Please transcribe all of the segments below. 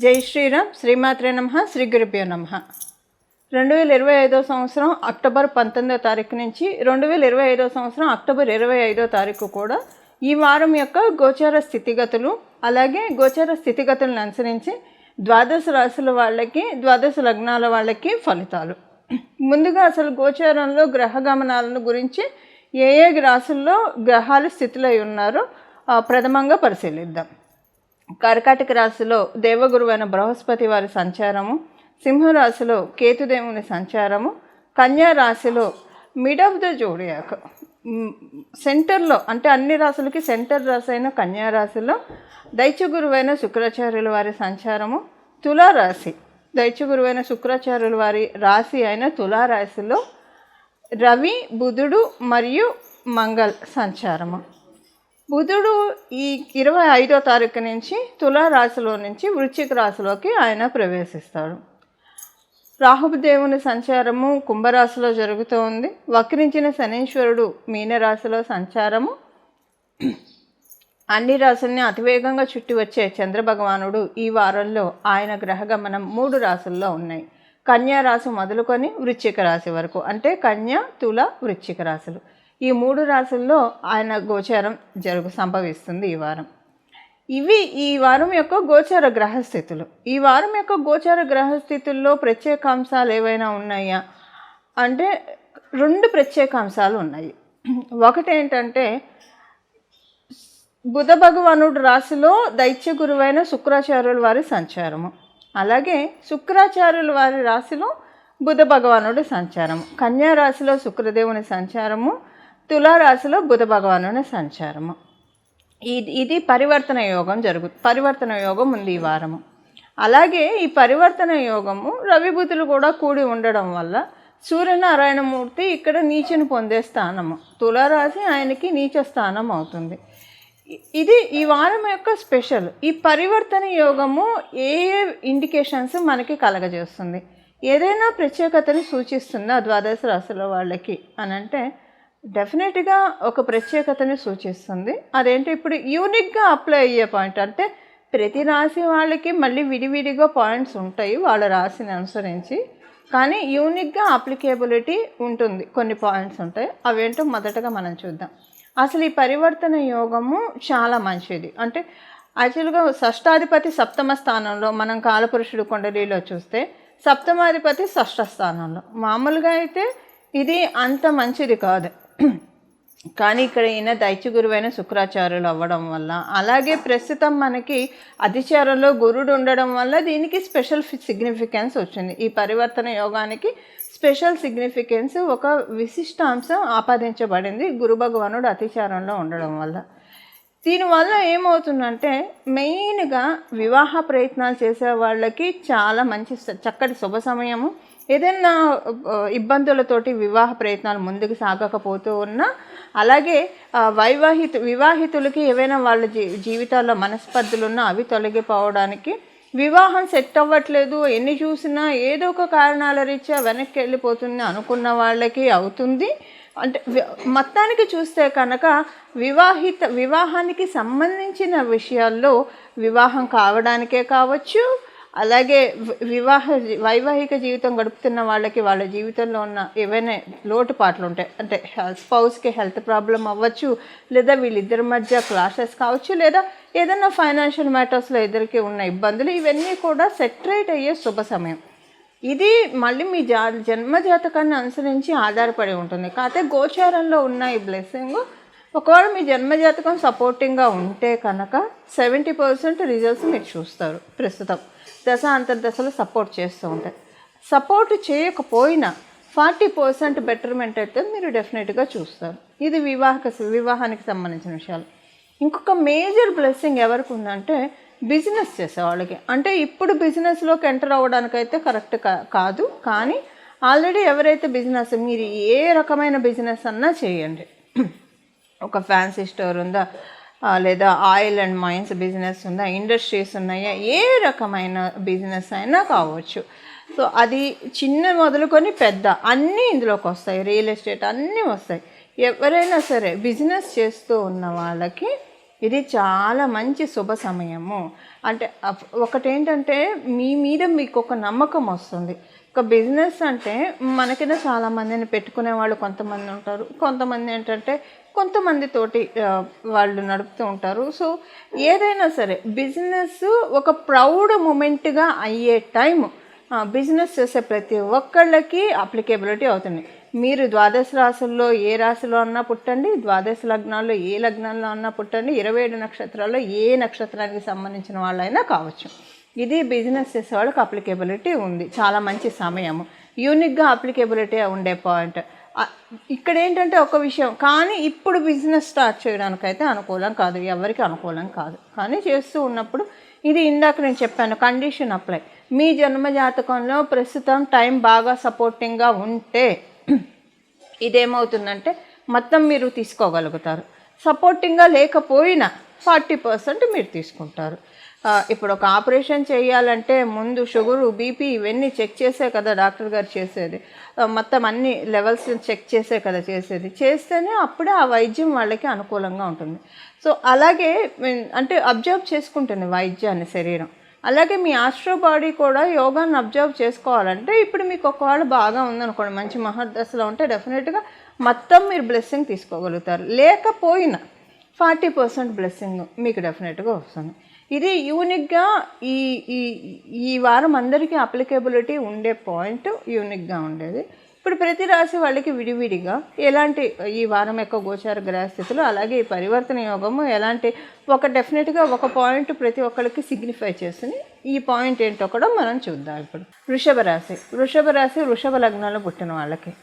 జై శ్రీరామ్. శ్రీమాత్రే నమః. శ్రీ గురుభ్యో నమః. 2025 సంవత్సరం అక్టోబర్ 19వ తారీఖు నుంచి 2025 సంవత్సరం అక్టోబర్ 25వ తారీఖు కూడా ఈ వారం యొక్క గోచార స్థితిగతులు, అలాగే గోచార స్థితిగతులను అనుసరించి ద్వాదశ రాశుల వాళ్ళకి, ద్వాదశ లగ్నాల వాళ్ళకి ఫలితాలు. ముందుగా అసలు గోచారంలో గ్రహ గమనాలను గురించి ఏ ఏ రాశుల్లో గ్రహాలు స్థితిలో ఉన్నారో ప్రథమంగా పరిశీలిద్దాం. కర్కాటక రాశిలో దేవగురువైన బృహస్పతి వారి సంచారము, సింహరాశిలో కేతుదేవుని సంచారము, కన్యా రాశిలో మిడ్ ఆఫ్ ద జోడియాక్ సెంటర్లో, అంటే అన్ని రాశులకి సెంటర్ రాశి అయిన కన్యా రాశిలో దైత్యగురువైన శుక్రాచార్యుల వారి సంచారము, తులారాశి దైత్యగురువైన శుక్రాచార్యుల వారి రాశి అయిన తులారాశిలో రవి, బుధుడు మరియు మంగళ సంచారము. బుధుడు ఈ 25వ తారీఖు నుంచి తులారాశిలో నుంచి వృశ్చిక రాశిలోకి ఆయన ప్రవేశిస్తాడు. రాహుదేవుని సంచారము కుంభరాశిలో జరుగుతూ ఉంది. వక్రించిన శనీశ్వరుడు మీనరాశిలో సంచారము. అన్ని రాశుల్ని అతివేగంగా చుట్టి వచ్చే చంద్రభగవానుడు ఈ వారంలో ఆయన గ్రహగమనం 3 రాశుల్లో ఉన్నాయి. కన్యా రాశి మొదలుకొని వృశ్చిక రాశి వరకు, అంటే కన్యా, తుల, వృశ్చిక రాశులు, ఈ 3 రాశుల్లో ఆయన గోచారం సంభవిస్తుంది ఈ వారం. ఇవి ఈ వారం యొక్క గోచార గ్రహస్థితులు. ఈ వారం యొక్క గోచార గ్రహస్థితుల్లో ప్రత్యేక అంశాలు ఏవైనా ఉన్నాయా అంటే 2 ప్రత్యేక అంశాలు ఉన్నాయి. ఒకటి ఏంటంటే బుధ భగవానుడు రాశిలో దైత్య గురువైన శుక్రాచార్యుల వారి సంచారము, అలాగే శుక్రాచార్యుల వారి రాశిలో బుధ భగవానుడి సంచారము. కన్యా రాశిలో శుక్రదేవుని సంచారము, తులారాశిలో బుధ భగవానుని సంచారము. ఇది పరివర్తన యోగం పరివర్తన యోగం ఉంది ఈ వారము. అలాగే ఈ పరివర్తన యోగము రవి బుధులు కూడా కూడి ఉండడం వల్ల సూర్యనారాయణమూర్తి ఇక్కడ నీచను పొందే స్థానము, తులారాశి ఆయనకి నీచ స్థానం అవుతుంది. ఇది ఈ వారం యొక్క స్పెషల్. ఈ పరివర్తన యోగము ఏ ఇండికేషన్స్ మనకి కలగజేస్తుంది, ఏదైనా ప్రత్యేకతని సూచిస్తుందా ద్వాదశ రాశుల వాళ్ళకి అని అంటే డెఫినెట్గా ఒక ప్రత్యేకతని సూచిస్తుంది. అదేంటి, ఇప్పుడు యూనిక్గా అప్లై అయ్యే పాయింట్, అంటే ప్రతి రాశి వాళ్ళకి మళ్ళీ విడివిడిగా పాయింట్స్ ఉంటాయి వాళ్ళ రాశిని అనుసరించి, కానీ యూనిక్గా అప్లికేబిలిటీ ఉంటుంది, కొన్ని పాయింట్స్ ఉంటాయి. అవేంటో మొదటగా మనం చూద్దాం. అసలు ఈ పరివర్తన యోగము చాలా మంచిది. అంటే యాక్చువల్గా షష్టాధిపతి సప్తమ స్థానంలో, మనం కాలపురుషుడు కుండలిలో చూస్తే సప్తమాధిపతి షష్ఠ స్థానంలో. మామూలుగా అయితే ఇది అంత మంచిది కాదు, కానీ ఇక్కడ ఈయన దైత్య గురువైన శుక్రాచార్యులు అవ్వడం వల్ల, అలాగే ప్రస్తుతం మనకి అధిచారంలో గురుడు ఉండడం వల్ల దీనికి స్పెషల్ సిగ్నిఫికెన్స్ వచ్చింది. ఈ పరివర్తన యోగానికి స్పెషల్ సిగ్నిఫికెన్స్, ఒక విశిష్ట అంశం ఆపాదించబడింది గురు భగవానుడు అతిచారంలో ఉండడం వల్ల. దీనివల్ల ఏమవుతుందంటే మెయిన్గా వివాహ ప్రయత్నాలు చేసే వాళ్ళకి చాలా మంచి చక్కటి శుభ సమయము. ఏదైనా ఇబ్బందులతోటి వివాహ ప్రయత్నాలు ముందుకు సాగకపోతూ ఉన్నా, అలాగే వివాహితులకి ఏవైనా వాళ్ళ జీవితాల్లో మనస్పర్ధలు ఉన్నా అవి తొలగిపోవడానికి, వివాహం సెట్ అవ్వట్లేదు, ఎన్ని చూసినా ఏదో ఒక కారణాల రీత్యా వెనక్కి వెళ్ళిపోతుంది అనుకున్న వాళ్ళకి అవుతుంది. అంటే మొత్తానికి చూస్తే కనుక వివాహానికి సంబంధించిన విషయాల్లో వివాహం కావడానికే కావచ్చు, అలాగే వైవాహిక జీవితం గడుపుతున్న వాళ్ళకి వాళ్ళ జీవితంలో ఉన్న ఏవైనా లోటుపాట్లు ఉంటాయి, అంటే స్పౌస్కి హెల్త్ ప్రాబ్లం అవ్వచ్చు, లేదా వీళ్ళిద్దరి మధ్య క్లాషెస్ కావచ్చు, లేదా ఏదైనా ఫైనాన్షియల్ మ్యాటర్స్లో ఇద్దరికి ఉన్న ఇబ్బందులు, ఇవన్నీ కూడా సెటరేట్ అయ్యే శుభ సమయం. ఇది మళ్ళీ మీ జన్మజాతకాన్ని అనుసరించి ఆధారపడి ఉంటుంది. కాకపోతే గోచారంలో ఉన్న ఈ బ్లెస్సింగ్, ఒకవేళ మీ జన్మజాతకం సపోర్టింగ్గా ఉంటే కనుక 70% రిజల్ట్స్ మీరు చూస్తారు. ప్రస్తుతం దశ అంతర్దశలు సపోర్ట్ చేస్తూ ఉంటాయి. సపోర్ట్ చేయకపోయినా 40% బెటర్మెంట్ అయితే మీరు డెఫినెట్గా చూస్తారు. ఇది వివాహానికి సంబంధించిన విషయాలు. ఇంకొక మేజర్ బ్లెస్సింగ్ ఎవరికి ఉందంటే బిజినెస్ చేసేవాళ్ళకి. అంటే ఇప్పుడు బిజినెస్లోకి ఎంటర్ అవ్వడానికైతే కరెక్ట్ కాదు, కానీ ఆల్రెడీ ఎవరైతే బిజినెస్, మీరు ఏ రకమైన బిజినెస్ అన్నా చేయండి, ఒక ఫ్యాన్సీ స్టోర్ ఉందా, లేదా ఆయిల్ అండ్ మైన్స్ బిజినెస్ ఉందా, ఇండస్ట్రీస్ ఉన్నాయా, ఏ రకమైన బిజినెస్ అయినా కావచ్చు. సో అది చిన్న మొదలుకొని పెద్ద అన్నీ ఇందులోకి వస్తాయి, రియల్ ఎస్టేట్ అన్నీ వస్తాయి. ఎవరైనా సరే బిజినెస్ చేస్తూ ఉన్న వాళ్ళకి ఇది చాలా మంచి శుభ సమయము. అంటే ఒకటేంటంటే మీ మీద మీకు ఒక నమ్మకం వస్తుంది. ఒక బిజినెస్ అంటే మనకిన చాలామందిని పెట్టుకునే వాళ్ళు కొంతమంది ఉంటారు. కొంతమంది ఏంటంటే కొంతమందితోటి వాళ్ళు నడుపుతూ ఉంటారు. సో ఏదైనా సరే బిజినెస్ ఒక ప్రౌడ్ మూమెంట్గా అయ్యే టైము బిజినెస్ చేసే ప్రతి ఒక్కళ్ళకి అప్లికేబిలిటీ అవుతుంది. మీరు ద్వాదశ రాశుల్లో ఏ రాశిలో అన్నా పుట్టండి, ద్వాదశ లగ్నాల్లో ఏ లగ్నాల్లో అన్నా పుట్టండి, 27 నక్షత్రాల్లో ఏ నక్షత్రానికి సంబంధించిన వాళ్ళైనా కావచ్చు. ఇది బిజినెస్ చేసే వాళ్ళకి అప్లికేబిలిటీ ఉంది. చాలా మంచి సమయము, యూనిక్గా అప్లికేబిలిటీ ఉండే పాయింట్. ఇక్కడ ఏంటంటే ఒక విషయం, కానీ ఇప్పుడు బిజినెస్ స్టార్ట్ చేయడానికైతే అనుకూలం కాదు, ఎవరికి అనుకూలం కాదు. కానీ చేస్తూ ఉన్నప్పుడు ఇది ఇందాక నేను చెప్పాను, కండిషన్ అప్లై. మీ జన్మ జాతకంలో ప్రస్తుతం టైం బాగా సపోర్టింగ్గా ఉంటే ఇదేమవుతుందంటే మొత్తం మీరు తీసుకోగలుగుతారు. సపోర్టింగ్గా లేకపోయినా 40% మీరు తీసుకుంటారు. ఇప్పుడు ఒక ఆపరేషన్ చేయాలంటే ముందు షుగరు, బీపీ ఇవన్నీ చెక్ చేసే కదా డాక్టర్ గారు చేసేది. మొత్తం అన్ని లెవెల్స్ చెక్ చేసే కదా చేసేది. చేస్తేనే అప్పుడే ఆ వైద్యం వాళ్ళకి అనుకూలంగా ఉంటుంది. సో అలాగే అంటే అబ్జర్వ్ చేసుకుంటుంది వైద్యాన్ని శరీరం. అలాగే మీ ఆస్ట్రో బాడీ కూడా యోగాన్ని అబ్జర్వ్ చేసుకోవాలంటే ఇప్పుడు మీకు ఒకవేళ బాగా ఉందనుకోండి, మంచి మహర్దశలో ఉంటే డెఫినెట్గా మొత్తం మీరు బ్లెస్సింగ్ తీసుకోగలుగుతారు. లేకపోయినా 40% బ్లెస్సింగ్ మీకు డెఫినెట్గా వస్తుంది. ఇది యూనిక్గా ఈ ఈ ఈ వారం అందరికీ అప్లికేబిలిటీ ఉండే పాయింట్ యూనిక్గా ఉండేది. ఇప్పుడు ప్రతి రాశి వాళ్ళకి విడివిడిగా ఎలాంటి ఈ వారం యొక్క గోచార గ్రహస్థితులు, అలాగే ఈ పరివర్తన యోగము ఎలాంటి డెఫినెట్గా ఒక పాయింట్ ప్రతి ఒక్కరికి సిగ్నిఫై చేస్తుంది. ఈ పాయింట్ ఏంటో కూడా మనం చూద్దాం. ఇప్పుడు వృషభ రాశి వృషభ లగ్నంలో పుట్టిన వాళ్ళకి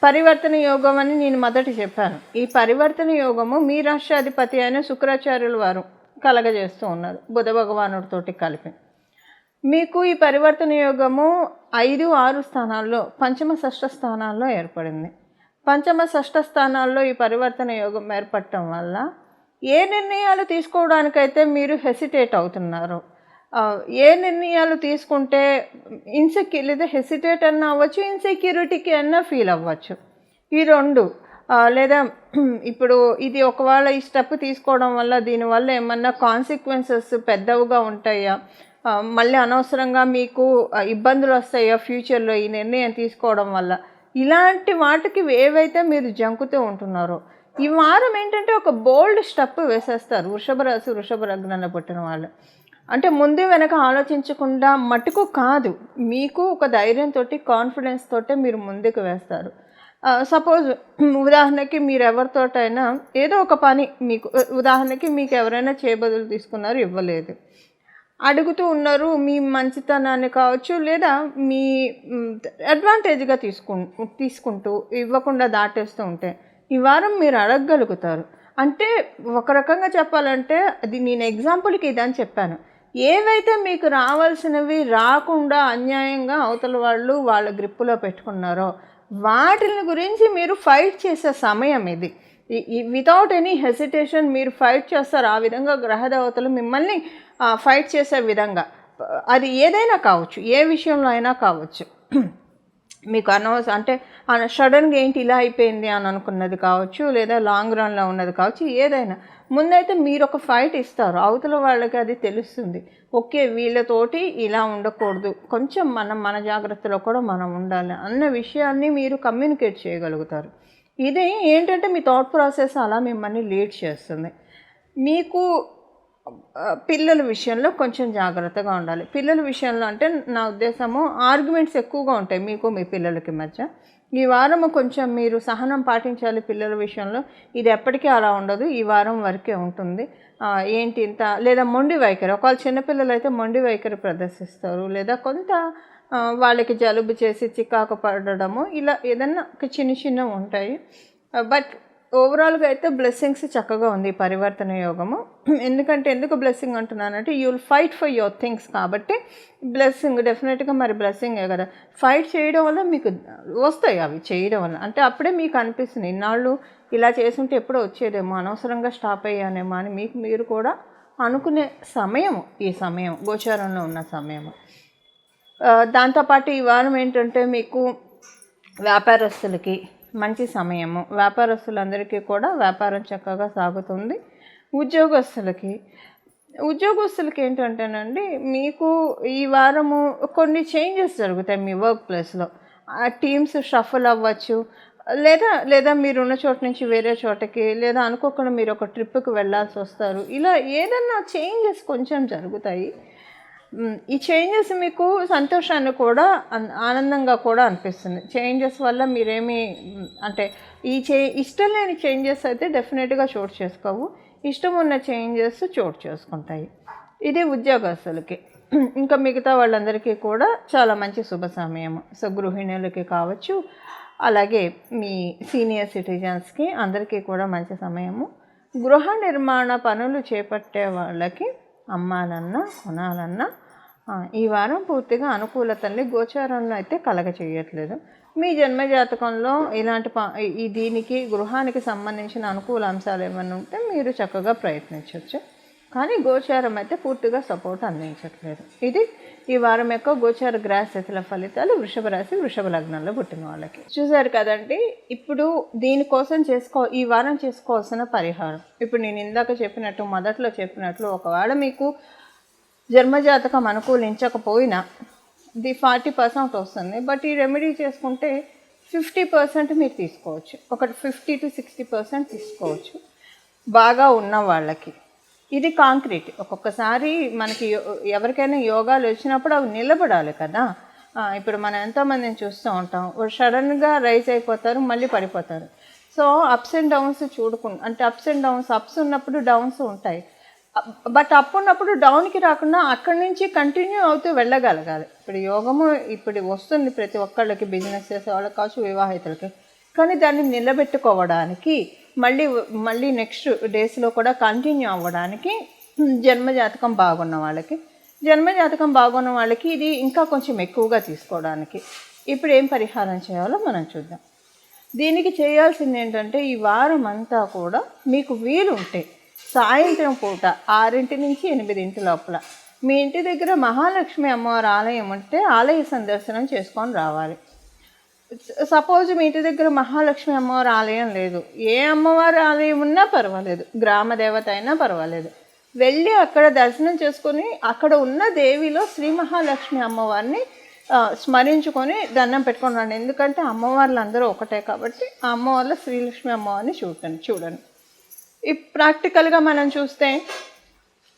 పరివర్తన యోగం అని నేను మొదటి చెప్పాను. ఈ పరివర్తన యోగము మీ రాష్ట్రాధిపతి అయిన శుక్రాచార్యుల వారు కలగజేస్తూ ఉన్నారు బుధ భగవానుడితోటి కలిపి. మీకు ఈ పరివర్తన యోగము 5, 6 స్థానాల్లో, పంచమ షష్ఠ స్థానాల్లో ఏర్పడింది. పంచమ షష్ఠ స్థానాల్లో ఈ పరివర్తన యోగం ఏర్పడటం వల్ల ఏ నిర్ణయాలు తీసుకోవడానికైతే మీరు హెసిటేట్ అవుతున్నారు, ఏ నిర్ణయాలు తీసుకుంటే లేదా హెసిటేట్ అన్నా అవ్వచ్చు, ఇన్సెక్యూరిటీకి అన్నా ఫీల్ అవ్వచ్చు. ఈ రెండు లేదా ఇప్పుడు ఇది ఒకవేళ ఈ స్టెప్ తీసుకోవడం వల్ల దీనివల్ల ఏమన్నా కాన్సిక్వెన్సెస్ పెద్దవిగా ఉంటాయా, మళ్ళీ అనవసరంగా మీకు ఇబ్బందులు వస్తాయా ఫ్యూచర్లో ఈ నిర్ణయం తీసుకోవడం వల్ల, ఇలాంటి వాటికి ఏవైతే మీరు జంకుతూ ఉంటున్నారో ఈ వారం ఏంటంటే ఒక బోల్డ్ స్టెప్ వేసేస్తారు వృషభ రాశి వృషభ లగ్నంలో పుట్టిన వాళ్ళు. అంటే ముందు వెనక ఆలోచించకుండా మటుకు కాదు, మీకు ఒక ధైర్యంతో కాన్ఫిడెన్స్ తోటే మీరు ముందుకు వేస్తారు. సపోజ్ ఉదాహరణకి మీరు ఎవరితోటైనా ఏదో ఒక పని మీకు ఉదాహరణకి మీకు ఎవరైనా చేయబదులు తీసుకున్నారు, ఇవ్వలేదు, అడుగుతూ ఉన్నారు, మీ మంచితనాన్ని కావచ్చు లేదా మీ అడ్వాంటేజ్గా తీసుకుంటూ ఇవ్వకుండా దాటేస్తూ ఉంటే ఈ వారం మీరు అడగగలుగుతారు. అంటే ఒక రకంగా చెప్పాలంటే అది నేను ఎగ్జాంపుల్కి ఇదని చెప్పాను, ఏవైతే మీకు రావాల్సినవి రాకుండా అన్యాయంగా అవతల వాళ్ళు వాళ్ళ గ్రిప్పులో పెట్టుకున్నారో వాటిని గురించి మీరు ఫైట్ చేసే సమయం ఇది. వితౌట్ ఎనీ హెసిటేషన్ మీరు ఫైట్ చేస్తారు. ఆ విధంగా గ్రహదేవతలు మిమ్మల్ని ఫైట్ చేసే విధంగా, అది ఏదైనా కావచ్చు, ఏ విషయంలో అయినా కావచ్చు. మీకు అంటే సడన్గా ఏంటి ఇలా అయిపోయింది అని అనుకున్నది కావచ్చు, లేదా లాంగ్ రన్లో ఉన్నది కావచ్చు, ఏదైనా ముందైతే మీరు ఒక ఫైట్ ఇస్తారు, అవతల వాళ్ళకి అది తెలుస్తుంది, ఓకే వీళ్ళతోటి ఇలా ఉండకూడదు, కొంచెం మన జాగ్రత్తలో కూడా మనం ఉండాలి అన్న విషయాన్ని మీరు కమ్యూనికేట్ చేయగలుగుతారు. ఇది ఏంటంటే మీ థాట్ ప్రాసెస్ అలా మిమ్మల్ని లీడ్ చేస్తుంది. మీకు పిల్లల విషయంలో కొంచెం జాగ్రత్తగా ఉండాలి. పిల్లల విషయంలో అంటే నా ఉద్దేశము ఆర్గ్యుమెంట్స్ ఎక్కువగా ఉంటాయి మీకు మీ పిల్లలకి మధ్య. ఈ వారం కొంచెం మీరు సహనం పాటించాలి పిల్లల విషయంలో. ఇది ఎప్పటికీ అలా ఉండదు, ఈ వారం వరకే ఉంటుంది. ఏంటి ఇంత లేదా మొండి వైఖరి, ఒకవేళ చిన్నపిల్లలు అయితే మొండి వైఖరి ప్రదర్శిస్తారు, లేదా కొంత వాళ్ళకి జలుబు చేసి చికాకు పడడము, ఇలా ఏదన్నా చిన్న ఉంటాయి. బట్ ఓవరాల్గా అయితే బ్లెస్సింగ్స్ చక్కగా ఉంది ఈ పరివర్తన యోగము. ఎందుకు బ్లెస్సింగ్ అంటున్నానంటే you will fight for your things, కాబట్టి బ్లెస్సింగ్ డెఫినెట్గా మరి బ్లెస్సింగే కదా. ఫైట్ చేయడం వల్ల మీకు వస్తాయి అవి చేయడం వల్ల, అంటే అప్పుడే మీకు అనిపిస్తుంది ఇన్నాళ్ళు ఇలా చేసుంటే ఎప్పుడో వచ్చేదేమో, అనవసరంగా స్టాప్ అయ్యానేమో అని మీకు మీరు కూడా అనుకునే సమయము ఈ సమయం, గోచారంలో ఉన్న సమయము. దాంతోపాటు ఈ వారం ఏంటంటే మీకు వ్యాపారస్తులకి మంచి సమయము, వ్యాపారస్తులందరికీ కూడా వ్యాపారం చక్కగా సాగుతుంది. ఉద్యోగస్తులకి ఉద్యోగస్తులకి ఏంటంటేనండి, మీకు ఈ వారము కొన్ని చేంజెస్ జరుగుతాయి మీ వర్క్ ప్లేస్లో. ఆ టీమ్స్ షఫల్ అవ్వచ్చు, లేదా లేదా మీరున్న చోట నుంచి వేరే చోటకి, లేదా అనుకోకుండా మీరు ఒక ట్రిప్కి వెళ్ళాల్సి వస్తారు. ఇలా ఏదన్నా చేంజెస్ కొంచెం జరుగుతాయి. ఈ చేంజెస్ మీకు సంతోషాన్ని కూడా ఆనందంగా కూడా అనిపిస్తుంది. చేంజెస్ వల్ల మీరేమి అంటే ఇష్టం లేని చేంజెస్ అయితే డెఫినెట్గా చోటు చేసుకోవు. ఇష్టం ఉన్న చేంజెస్ చోటు చేసుకుంటాయి. ఇది ఉద్యోగస్తులకి. ఇంకా మిగతా వాళ్ళందరికీ కూడా చాలా మంచి శుభ సమయము. సో గృహిణులకి కావచ్చు, అలాగే మీ సీనియర్ సిటిజన్స్కి అందరికీ కూడా మంచి సమయము. గృహ నిర్మాణ పనులు చేపట్టే వాళ్ళకి అమ్మాలన్నా కొనాలన్నా ఈ వారం పూర్తిగా అనుకూలతల్ని గోచారంలో అయితే కలగచేయట్లేదు. మీ జన్మజాతకంలో ఇలాంటి దీనికి గృహానికి సంబంధించిన అనుకూల అంశాలు ఏమైనా ఉంటే మీరు చక్కగా ప్రయత్నించవచ్చు. కానీ గోచారం అయితే పూర్తిగా సపోర్ట్ అందించట్లేదు. ఇది ఈ వారం యొక్క గోచార గ్రహస్థితుల ఫలితాలు వృషభ రాశి వృషభ లగ్నంలో పుట్టిన వాళ్ళకి. చూసారు కదండి. ఇప్పుడు దీనికోసం ఈ వారం చేసుకోవాల్సిన పరిహారం ఇప్పుడు నేను ఇందాక చెప్పినట్టు, మొదట్లో చెప్పినట్లు, ఒకవేళ మీకు జన్మజాతకం అనుకూలించకపోయినా 40% వస్తుంది. బట్ ఈ రెమెడీ చేసుకుంటే 50% మీరు తీసుకోవచ్చు. ఒక 50 to 60% తీసుకోవచ్చు బాగా ఉన్న వాళ్ళకి. ఇది కాంక్రీట్. ఒక్కొక్కసారి మనకి ఎవరికైనా యోగాలు వచ్చినప్పుడు అవి నిలబడాలి కదా. ఇప్పుడు మనం ఎంతోమందిని చూస్తూ ఉంటాం, సడన్గా రైజ్ అయిపోతారు, మళ్ళీ పడిపోతారు. సో అప్స్ అండ్ డౌన్స్ చూడకుండా, అంటే అప్స్ అండ్ డౌన్స్, అప్స్ ఉన్నప్పుడు డౌన్స్ ఉంటాయి. బట్ అప్ ఉన్నప్పుడు డౌన్కి రాకుండా అక్కడి నుంచి కంటిన్యూ అవుతూ వెళ్ళగలగాలి. ఇప్పుడు యోగము ఇప్పుడు వస్తుంది ప్రతి ఒక్కళ్ళకి, బిజినెస్ చేసే వాళ్ళకి కావచ్చు, వివాహితులకి. కానీ దాన్ని నిలబెట్టుకోవడానికి మళ్ళీ నెక్స్ట్ డేస్లో కూడా కంటిన్యూ అవ్వడానికి జన్మజాతకం బాగున్న వాళ్ళకి ఇది ఇంకా కొంచెం ఎక్కువగా తీసుకోవడానికి ఇప్పుడు ఏం పరిహారం చేయాలో మనం చూద్దాం. దీనికి చేయాల్సింది ఏంటంటే, ఈ వారం అంతా కూడా మీకు వీలుంటే సాయంత్రం పూట 6 నుంచి 8 లోపల మీ ఇంటి దగ్గర మహాలక్ష్మి అమ్మవారి ఆలయం ఉంటే ఆలయ సందర్శనం చేసుకొని రావాలి. సపోజ్ మీ ఇంటి దగ్గర మహాలక్ష్మి అమ్మవారి ఆలయం లేదు, ఏ అమ్మవారి ఆలయం ఉన్నా పర్వాలేదు, గ్రామ దేవత అయినా పర్వాలేదు, వెళ్ళి అక్కడ దర్శనం చేసుకొని అక్కడ ఉన్న దేవిలో శ్రీ మహాలక్ష్మి అమ్మవారిని స్మరించుకొని దండం పెట్టుకొని రండి. ఎందుకంటే అమ్మవార్లు అందరూ ఒకటే కాబట్టి ఆ అమ్మవార్ల శ్రీలక్ష్మి అమ్మవారిని చూడండి. ఈ ప్రాక్టికల్గా మనం చూస్తే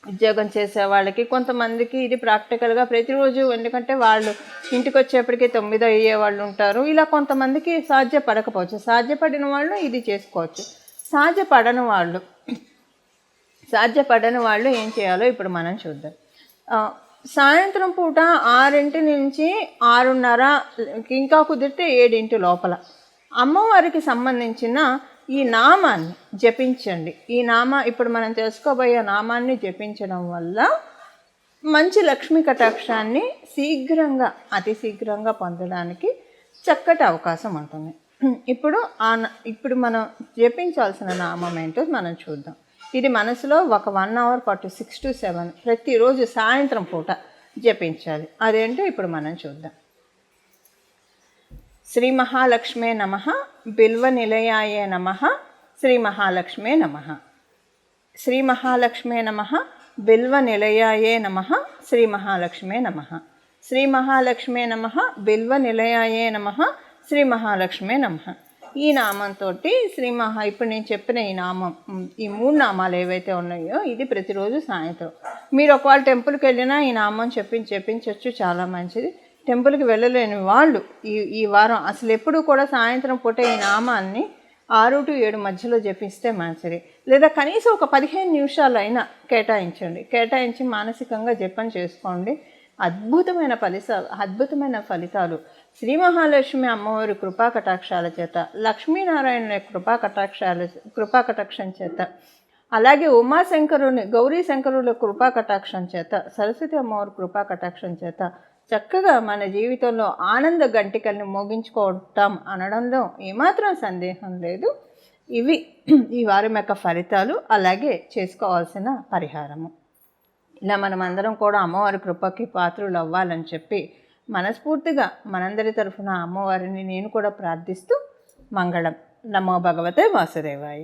ఉద్యోగం చేసే వాళ్ళకి కొంతమందికి ఇది ప్రాక్టికల్గా ప్రతిరోజు, ఎందుకంటే వాళ్ళు ఇంటికి వచ్చేప్పటికి 9 అయ్యే వాళ్ళు ఉంటారు. ఇలా కొంతమందికి సాధ్యపడకపోవచ్చు. సాధ్యపడిన వాళ్ళు ఇది చేసుకోవచ్చు. సాధ్యపడని వాళ్ళు ఏం చేయాలో ఇప్పుడు మనం చూద్దాం. సాయంత్రం పూట 6 నుంచి 6:30, ఇంకా కుదిరితే 7 లోపల అమ్మవారికి సంబంధించిన ఈ నామాన్ని జపించండి. ఇప్పుడు మనం తెలుసుకోబోయే నామాన్ని జపించడం వల్ల మంచి లక్ష్మీ కటాక్షాన్ని అతి శీఘ్రంగా పొందడానికి చక్కటి అవకాశం ఉంటుంది. ఇప్పుడు మనం జపించాల్సిన నామం ఏంటో మనం చూద్దాం. ఇది మనసులో ఒక 1 hour పాటు 6 to 7 ప్రతిరోజు సాయంత్రం పూట జపించాలి. అదేంటో ఇప్పుడు మనం చూద్దాం. శ్రీ మహాలక్ష్మే నమః, బిల్వ నిలయాయ నమః, శ్రీ మహాలక్ష్మే నమః. శ్రీ మహాలక్ష్మే నమః, బిల్వ నిలయాయ నమః, శ్రీ మహాలక్ష్మే నమః. శ్రీ మహాలక్ష్మే నమః, బిల్వ నిలయాయ నమః, శ్రీ మహాలక్ష్మే నమః. ఈ నామంతో ఇప్పుడు నేను చెప్పిన ఈ నామం, ఈ 3 నామాలు ఏవైతే ఉన్నాయో ఇది ప్రతిరోజు సాయంత్రం మీరు ఒకవేళ టెంపుల్కి వెళ్ళినా ఈ నామం చెప్పించవచ్చు, చాలా మంచిది. టెంపుల్కి వెళ్ళలేని వాళ్ళు ఈ వారం అసలు ఎప్పుడు కూడా సాయంత్రం పూట ఈ నామాన్ని 6 to 7 మధ్యలో జపిస్తే మంచిది. లేదా కనీసం ఒక 15 నిమిషాలైనా కేటాయించి మానసికంగా జపం చేసుకోండి. అద్భుతమైన ఫలితాలు శ్రీ మహాలక్ష్మి అమ్మవారి కృపాకటాక్షాల చేత, లక్ష్మీనారాయణ కృపాకటాక్షం చేత, అలాగే ఉమాశంకరుని గౌరీ శంకరుల కృపాకటాక్షం చేత, సరస్వతి అమ్మవారి కృపాకటాక్షం చేత చక్కగా మన జీవితంలో ఆనంద గంటికల్ని మోగించుకోవటం అనడంలో ఏమాత్రం సందేహం లేదు. ఇవి ఈ వారం యొక్క ఫలితాలు, అలాగే చేసుకోవాల్సిన పరిహారము. ఇలా మనమందరం కూడా అమ్మవారి కృపకి పాత్రులు అవ్వాలని చెప్పి మనస్ఫూర్తిగా మనందరి తరఫున అమ్మవారిని నేను కూడా ప్రార్థిస్తూ మంగళం. నమో భగవతే వాసుదేవాయ.